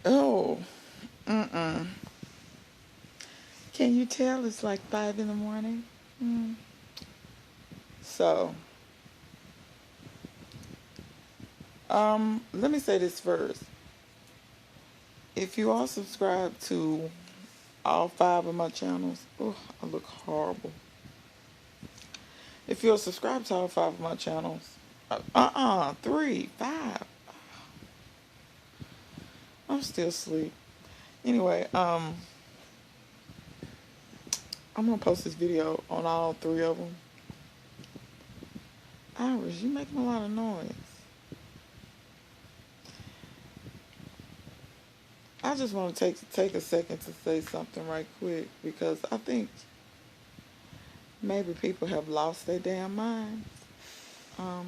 Oh, can you tell it's like 5 in the morning? Mm. So, let me say this first. If you all subscribe to all 5 of my channels, oh, I look horrible. If you'll subscribe to all 5 of my channels, 3, 5. I'm still asleep. Anyway, I'm gonna post this video on all 3 of them. Iris, you making a lot of noise. I just want to take a second to say something right quick because I think maybe people have lost their damn minds. Um,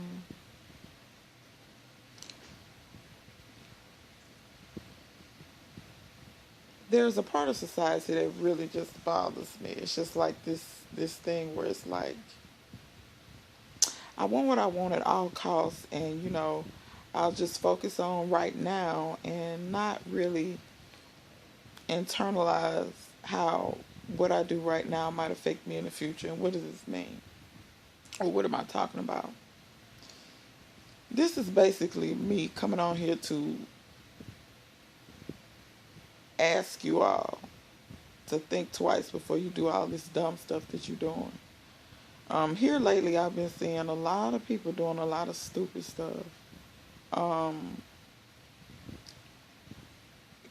there's a part of society that really just bothers me. It's just like this thing where it's like I want what I want at all costs, and I'll just focus on right now and not really internalize how what I do right now might affect me in the future, and what does this mean, or what am I talking about? This is basically me coming on here to ask you all to think twice before you do all this dumb stuff that you're doing. Here lately, I've been seeing a lot of people doing a lot of stupid stuff. Um,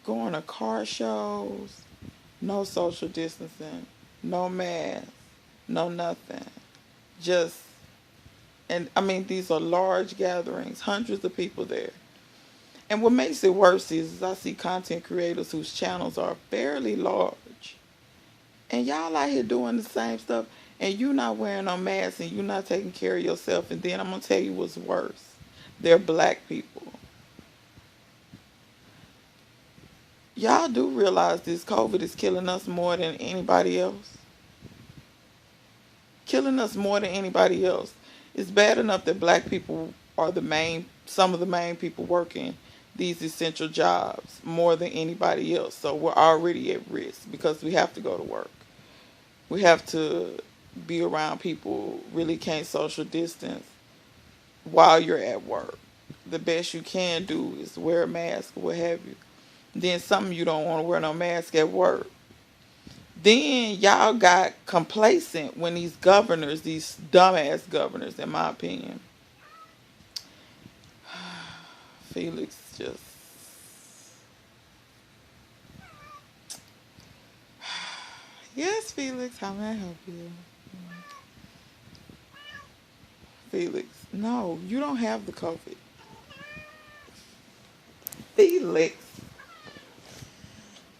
Going to car shows, no social distancing, no mask, no nothing. Just, and I mean, these are large gatherings, hundreds of people there. And what makes it worse is I see content creators whose channels are fairly large. And y'all out here doing the same stuff, and you not wearing no mask, and you not taking care of yourself. And then I'm going to tell you what's worse. They're black people. Y'all do realize this COVID is killing us more than anybody else? Killing us more than anybody else. It's bad enough that black people are some of the main people working these essential jobs more than anybody else. So we're already at risk because we have to go to work. We have to be around people, really can't social distance while you're at work. The best you can do is wear a mask or what have you. Then something you don't want to wear no mask at work. Then y'all got complacent when these governors, these dumbass governors, in my opinion. Felix just. Yes, Felix, how may I help you? Felix, no, you don't have the COVID. Felix.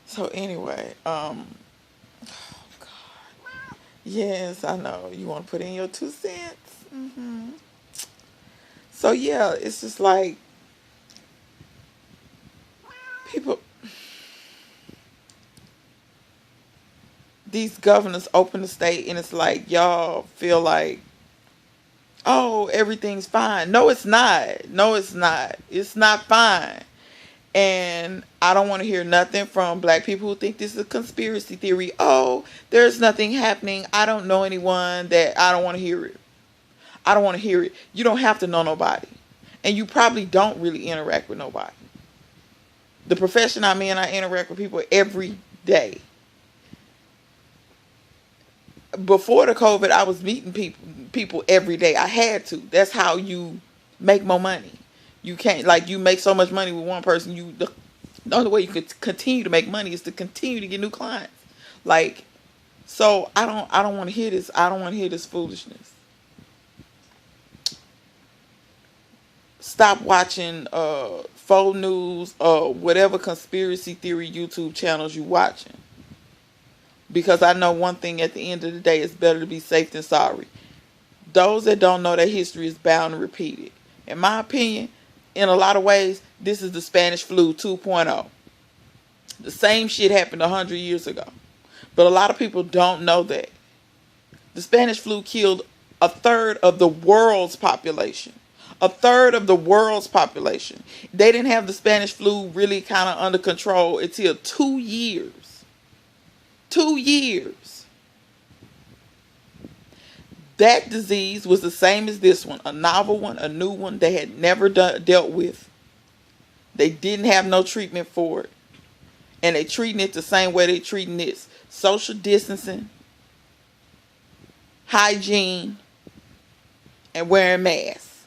So anyway, yes, I know you want to put in your 2 cents. So yeah, it's just like people, these governors open the state, and it's like y'all feel like, oh, everything's fine. No, it's not. No, it's not. It's not fine. And I don't want to hear nothing from black people who think this is a conspiracy theory. Oh, there's nothing happening. I don't know anyone. That I don't want to hear it. I don't want to hear it. You don't have to know nobody. And you probably don't really interact with nobody. The profession I'm in, I interact with people every day. Before the COVID, I was meeting people every day. I had to. That's how you make more money. You can't, like, you make so much money with one person. The only way you could continue to make money is to continue to get new clients. Like, so I don't want to hear this. I don't want to hear this foolishness. Stop watching faux news or whatever conspiracy theory YouTube channels you watching. Because I know one thing, at the end of the day, it's better to be safe than sorry. Those that don't know that history is bound to repeat it. In my opinion, in a lot of ways, this is the Spanish flu 2.0. The same shit happened 100 years ago. But a lot of people don't know that. The Spanish flu killed a third of the world's population. A third of the world's population. They didn't have the Spanish flu really kind of under control until 2 years. 2 years. That disease was the same as this one, a novel one, a new one they had never dealt with. They didn't have no treatment for it. And they treating it the same way they treating this. Social distancing, hygiene, and wearing masks.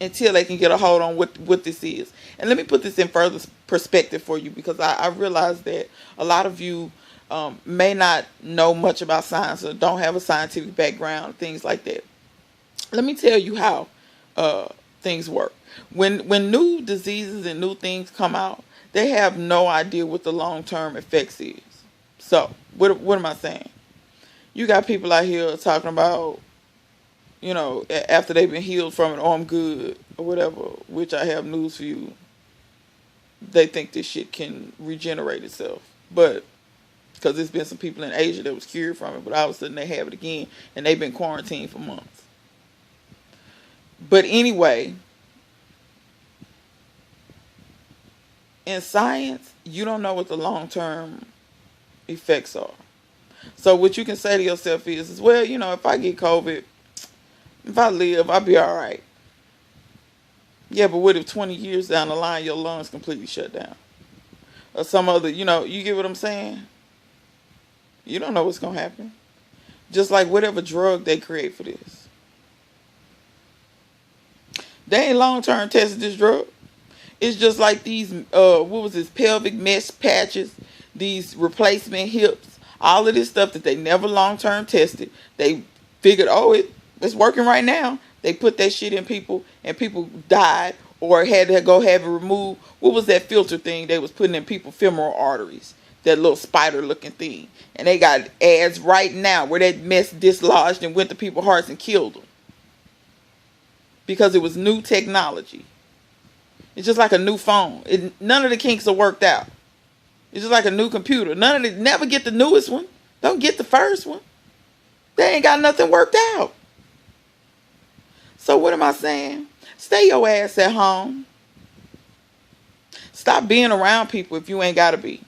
Until they can get a hold on what this is. And let me put this in further perspective for you, because I realize that a lot of you may not know much about science or don't have a scientific background, things like that. Let me tell you how things work. When new diseases and new things come out, they have no idea what the long-term effects is. So, what am I saying? You got people out here talking about, after they've been healed from it, oh, I'm good, or whatever, which I have news for you. They think this shit can regenerate itself. But, because there's been some people in Asia that was cured from it, but all of a sudden they have it again, and they've been quarantined for months. But anyway, in science, you don't know what the long-term effects are. So what you can say to yourself is, well, if I get COVID, if I live, I'll be all right. Yeah, but what if 20 years down the line, your lungs completely shut down? Or some other, you get what I'm saying? You don't know what's going to happen. Just like whatever drug they create for this. They ain't long-term tested this drug. It's just like these, pelvic mesh patches, these replacement hips, all of this stuff that they never long-term tested. They figured, it's working right now. They put that shit in people, and people died or had to go have it removed. What was that filter thing they was putting in people's femoral arteries? That little spider-looking thing. And they got ads right now where that mess dislodged and went to people's hearts and killed them. Because it was new technology. It's just like a new phone. None of the kinks are worked out. It's just like a new computer. Never get the newest one. Don't get the first one. They ain't got nothing worked out. So what am I saying? Stay your ass at home. Stop being around people if you ain't got to be.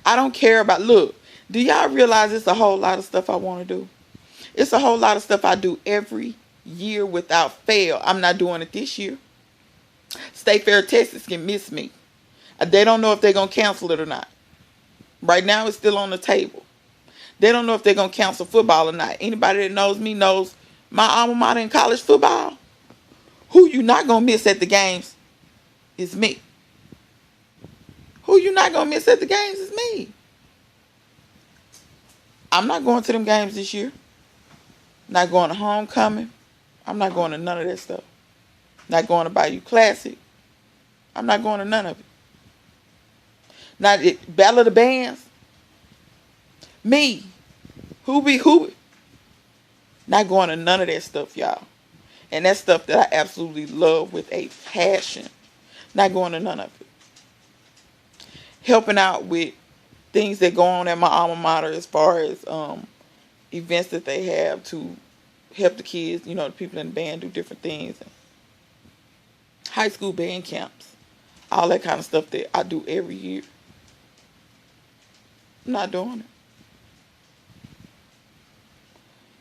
I don't care about, look, do y'all realize it's a whole lot of stuff I want to do? It's a whole lot of stuff I do every year without fail. I'm not doing it this year. State Fair, Texas can miss me. They don't know if they're going to cancel it or not. Right now it's still on the table. They don't know if they're going to cancel football or not. Anybody that knows me knows my alma mater in college football. Who you not going to miss at the games is me. Who you not going to miss at the games is me. I'm not going to them games this year. Not going to homecoming. I'm not going to none of that stuff. Not going to Bayou Classic. I'm not going to none of it. Not Battle of the Bands. Me. Who? Not going to none of that stuff, y'all. And that's stuff that I absolutely love with a passion. Not going to none of it. Helping out with things that go on at my alma mater as far as events that they have to help the kids, the people in the band do different things. High school band camps. All that kind of stuff that I do every year. I'm not doing it.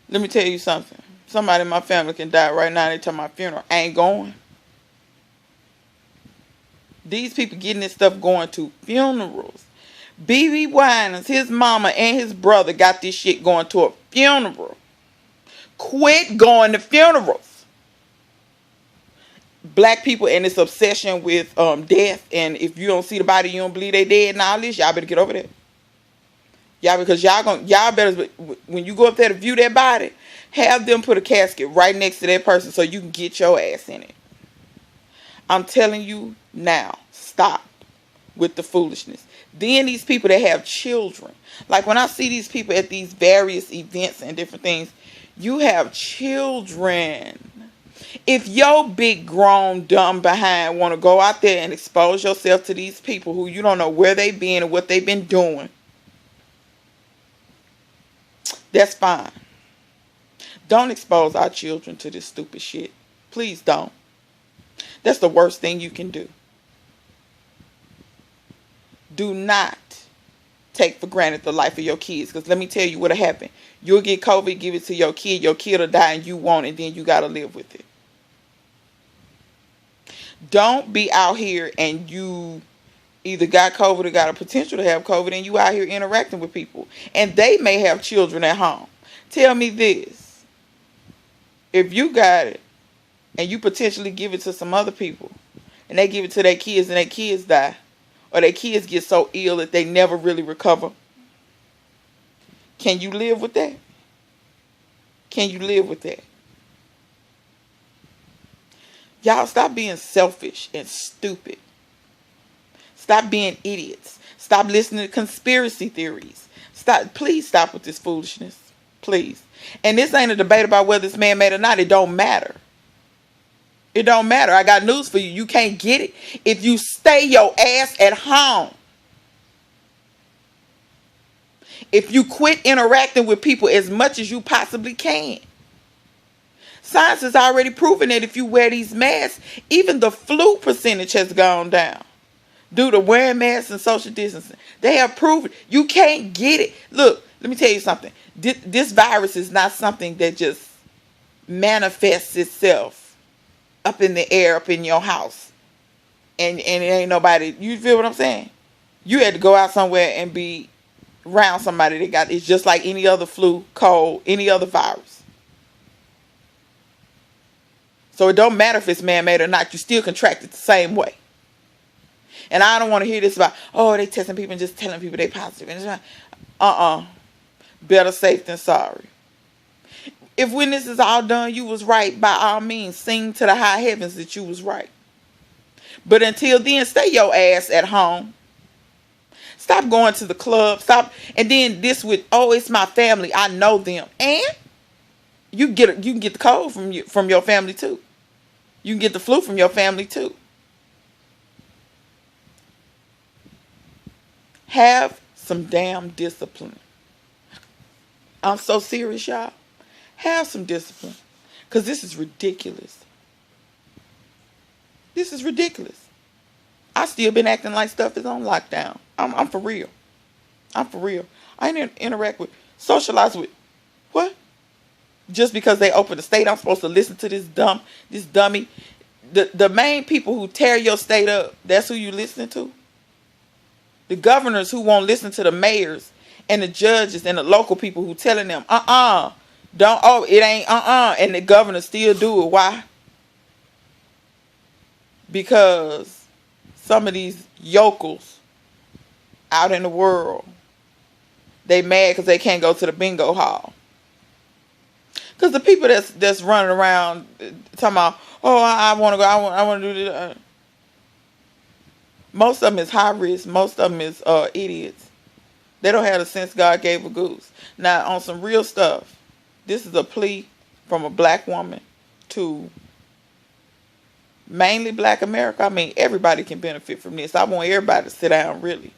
Let me tell you something. Somebody in my family can die right now. They tell my funeral. I ain't going. These people getting this stuff going to funerals. B.B. Winans, his mama and his brother got this shit going to a funeral. Quit going to funerals. Black people and this obsession with death, and if you don't see the body, you don't believe they dead and all this, y'all better get over that. Because y'all better, when you go up there to view that body, have them put a casket right next to that person so you can get your ass in it. I'm telling you now, stop with the foolishness. Then these people that have children, like when I see these people at these various events and different things, you have children. If your big grown dumb behind want to go out there and expose yourself to these people who you don't know where they've been and what they've been doing, that's fine. Don't expose our children to this stupid shit. Please don't. That's the worst thing you can do. Do not take for granted the life of your kids. Because let me tell you what'll happen. You'll get COVID, give it to your kid will die, and you won't, and then you gotta live with it. Don't be out here and you either got COVID or got a potential to have COVID, and you out here interacting with people. And they may have children at home. Tell me this. If you got it, and you potentially give it to some other people, and they give it to their kids, and their kids die, or their kids get so ill that they never really recover, can you live with that? Can you live with that? Y'all, stop being selfish and stupid. Stop being idiots. Stop listening to conspiracy theories. Please stop with this foolishness. Please. And this ain't a debate about whether it's man-made or not. It don't matter. It don't matter. I got news for you. You can't get it if you stay your ass at home. If you quit interacting with people as much as you possibly can. Science has already proven that if you wear these masks, even the flu percentage has gone down due to wearing masks and social distancing. They have proven you can't get it. Look, let me tell you something. This virus is not something that just manifests itself up in the air, up in your house. And it ain't nobody, you feel what I'm saying? You had to go out somewhere and be around somebody that got it. It's just like any other flu, cold, any other virus. So it don't matter if it's man-made or not. You still contract it the same way. And I don't want to hear this about, oh, they testing people and just telling people they positive. Better safe than sorry. If when this is all done, you was right, by all means, sing to the high heavens that you was right. But until then, stay your ass at home. Stop going to the club. Stop. And then this with, oh, it's my family. I know them. And you can get the cold from your family too. You can get the flu from your family too. Have some damn discipline. I'm so serious, y'all. Have some discipline. Because this is ridiculous. This is ridiculous. I still been acting like stuff is on lockdown. I'm for real. I'm for real. I didn't interact with, socialize with, what? Just because they open the state, I'm supposed to listen to this dummy. The main people who tear your state up, that's who you listening to? The governors who won't listen to the mayors and the judges and the local people who telling them, it ain't, and the governors still do it. Why? Because some of these yokels out in the world, they mad because they can't go to the bingo hall. Because the people that's running around talking about, oh, I want to go, I want to do this. Most of them is high risk. Most of them is idiots. They don't have the sense God gave a goose. Now, on some real stuff, this is a plea from a black woman to mainly black America. I mean, everybody can benefit from this. I want everybody to sit down, really.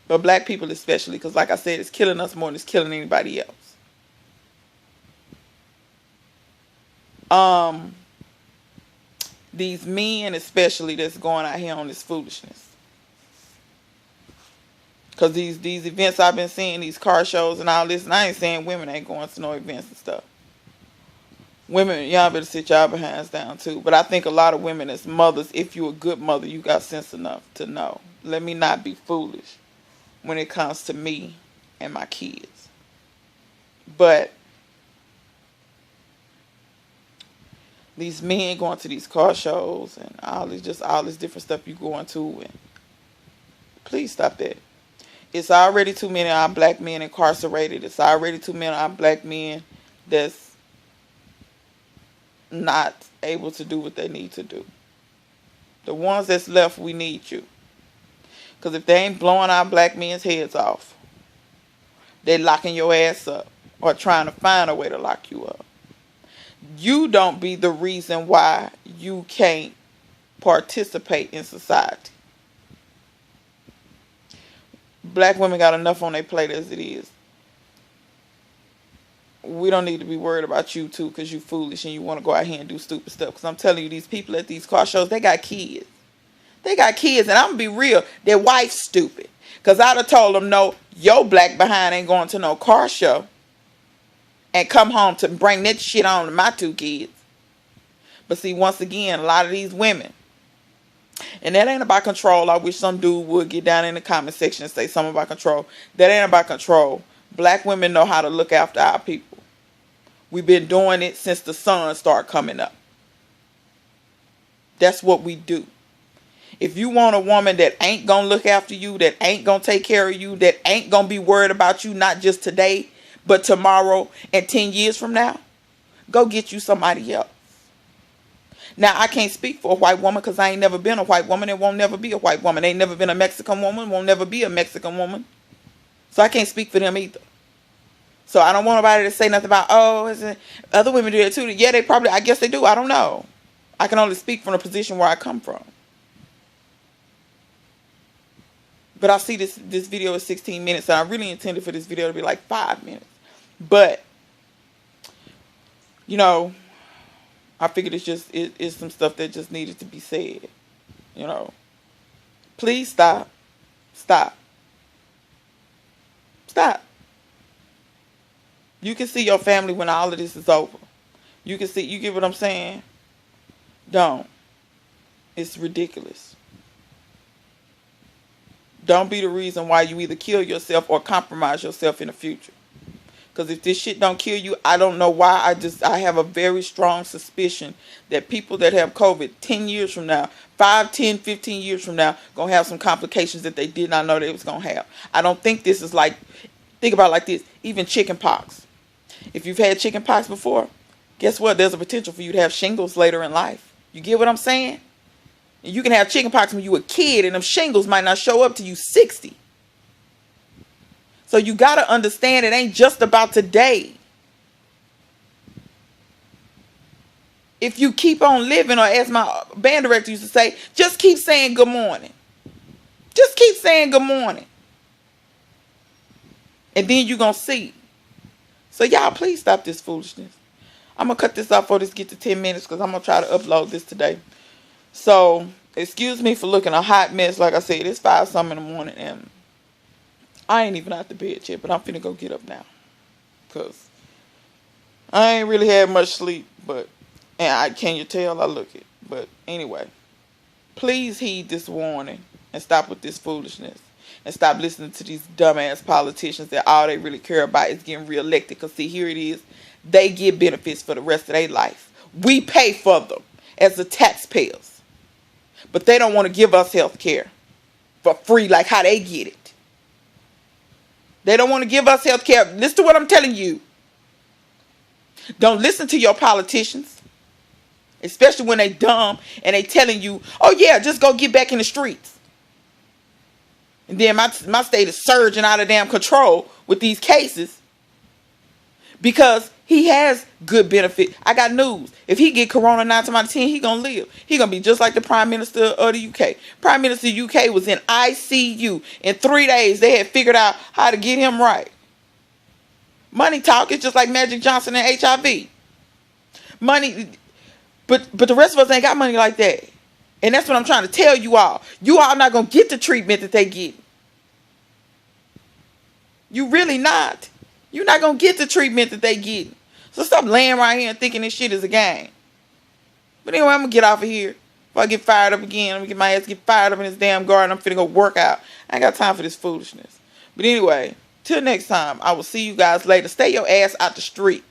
But black people especially, because like I said, it's killing us more than it's killing anybody else. These men especially that's going out here on this foolishness. Because these events I've been seeing, these car shows and all this, and I ain't saying women ain't going to no events and stuff. Women, y'all better sit y'all behinds down too. But I think a lot of women as mothers, if you're a good mother, you got sense enough to know. Let me not be foolish when it comes to me and my kids. But these men going to these car shows and all this different stuff you going to, and please stop that. It's already too many of our black men incarcerated. It's already too many of our black men that's not able to do what they need to do. The ones that's left, we need you. Because if they ain't blowing our black men's heads off, they locking your ass up or trying to find a way to lock you up. You don't be the reason why you can't participate in society. Black women got enough on their plate as it is. we don't need to be worried about you too, because you foolish and you want to go out here and do stupid stuff. Because I'm telling you, these people at these car shows, they got kids. They got kids, and I'm going to be real. Their wife's stupid. Because I'd have told them, no, your black behind ain't going to no car show and come home to bring that shit on to my 2 kids. But see, once again, a lot of these women, and that ain't about control. I wish some dude would get down in the comment section and say something about control. That ain't about control. Black women know how to look after our people. We've been doing it since the sun started coming up. That's what we do. If you want a woman that ain't going to look after you, that ain't going to take care of you, that ain't going to be worried about you, not just today, but tomorrow and 10 years from now, go get you somebody else. Now, I can't speak for a white woman because I ain't never been a white woman and won't never be a white woman. Ain't never been a Mexican woman, won't never be a Mexican woman. So I can't speak for them either. So I don't want nobody to say nothing about, oh, other women do that too. Yeah, they probably, I guess they do. I don't know. I can only speak from the position where I come from. But I see this video is 16 minutes, and I really intended for this video to be like 5 minutes. But, you know, I figured it's some stuff that just needed to be said. You know, please stop. Stop. Stop. You can see your family when all of this is over. You can see, you get what I'm saying? Don't. It's ridiculous. Don't be the reason why you either kill yourself or compromise yourself in the future. Because if this shit don't kill you, I don't know why. I have a very strong suspicion that people that have COVID 10 years from now, 5, 10, 15 years from now, going to have some complications that they did not know they was going to have. I don't think this is like, think about it like this, even chicken pox. If you've had chicken pox before, guess what? There's a potential for you to have shingles later in life. You get what I'm saying? You can have chicken pox when you were a kid, and them shingles might not show up till you 60. So you got to understand it ain't just about today. If you keep on living, or as my band director used to say, just keep saying good morning. Just keep saying good morning. And then you're going to see. So y'all, please stop this foolishness. I'm going to cut this off before this get to 10 minutes because I'm going to try to upload this today. So, excuse me for looking a hot mess. Like I said, it's 5 something in the morning and I ain't even out the bed yet, but I'm finna go get up now. Because I ain't really had much sleep, can you tell I look it. But anyway, please heed this warning and stop with this foolishness. And stop listening to these dumbass politicians that all they really care about is getting reelected. Because see, here it is. They get benefits for the rest of their life. We pay for them as the taxpayers. But they don't want to give us health care for free like how they get it. They don't want to give us health care. Listen to what I'm telling you. Don't listen to your politicians. Especially when they dumb and they telling you, oh yeah, just go get back in the streets. And then my state is surging out of damn control with these cases. Because he has good benefit. I got news. If he get corona 9 times out of 10, he gonna live. He gonna be just like the Prime Minister of the UK. Prime Minister of the UK was in ICU. In 3 days, they had figured out how to get him right. Money talk is just like Magic Johnson and HIV. Money, but the rest of us ain't got money like that. And that's what I'm trying to tell you all. You all not gonna get the treatment that they get. You really not. You're not going to get the treatment that they get. So stop laying right here and thinking this shit is a game. But anyway, I'm going to get off of here. If I get fired up again, I'm going to get my ass get fired up in this damn garden. I'm finna go work out. I ain't got time for this foolishness. But anyway, till next time, I will see you guys later. Stay your ass out the street.